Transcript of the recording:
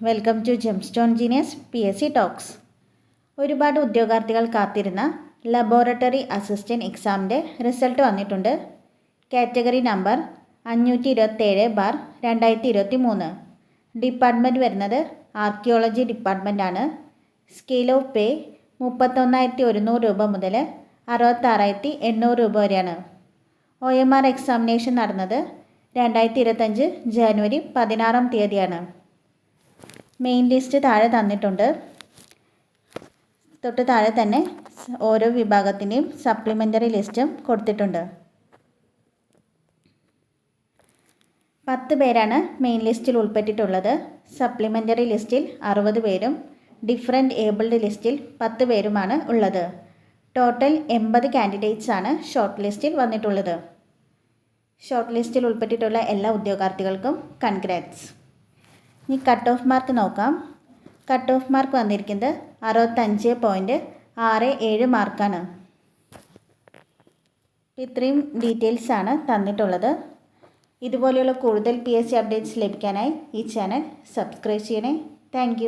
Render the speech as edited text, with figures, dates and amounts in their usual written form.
Welcome to Gemstone Genius PSC talks. ഒരുപാട് ഉദ്യോഗാർത്ഥികൾ കാത്തിരുന്ന ലബോറട്ടറി അസിസ്റ്റൻറ്റ് എക്സാമിൻ്റെ റിസൾട്ട് വന്നിട്ടുണ്ട്. Category number 527/2023. ഡിപ്പാർട്ട്മെൻറ്റ് വരുന്നത് ആർക്കിയോളജി ഡിപ്പാർട്ട്മെൻറ്റാണ്. സ്കെയിൽ ഓഫ് പേ 31,100 രൂപ മുതൽ 66,800 രൂപ വരെയാണ്. OMR എക്സാമിനേഷൻ നടന്നത് 2025 ജനുവരി 16 തീയതിയാണ്. മെയിൻ ലിസ്റ്റ് താഴെ തന്നിട്ടുണ്ട്. തൊട്ട് താഴെ തന്നെ ഓരോ വിഭാഗത്തിൻ്റെയും സപ്ലിമെൻ്ററി ലിസ്റ്റും കൊടുത്തിട്ടുണ്ട്. 10 പേരാണ് മെയിൻ ലിസ്റ്റിൽ ഉൾപ്പെട്ടിട്ടുള്ളത്. സപ്ലിമെൻ്ററി ലിസ്റ്റിൽ 60 പേരും ഡിഫറൻറ്റ് ഏബിൾഡ് ലിസ്റ്റിൽ 10 പേരുമാണ് ഉള്ളത്. ടോട്ടൽ 80 കാൻഡിഡേറ്റ്സ് ആണ് ഷോർട്ട് ലിസ്റ്റിൽ വന്നിട്ടുള്ളത്. ഷോർട്ട് ലിസ്റ്റിൽ ഉൾപ്പെട്ടിട്ടുള്ള എല്ലാ ഉദ്യോഗാർത്ഥികൾക്കും കൺഗ്രാറ്റ്സ്. ഇനി കട്ട് ഓഫ് മാർക്ക് നോക്കാം. കട്ട് ഓഫ് മാർക്ക് വന്നിരിക്കുന്നത് 65.67 മാർക്കാണ്. ഇത്രയും ഡീറ്റെയിൽസാണ് തന്നിട്ടുള്ളത്. ഇതുപോലെയുള്ള കൂടുതൽ PSC അപ്ഡേറ്റ്സ് ലഭിക്കാനായി ഈ ചാനൽ സബ്സ്ക്രൈബ് ചെയ്യണേ. താങ്ക്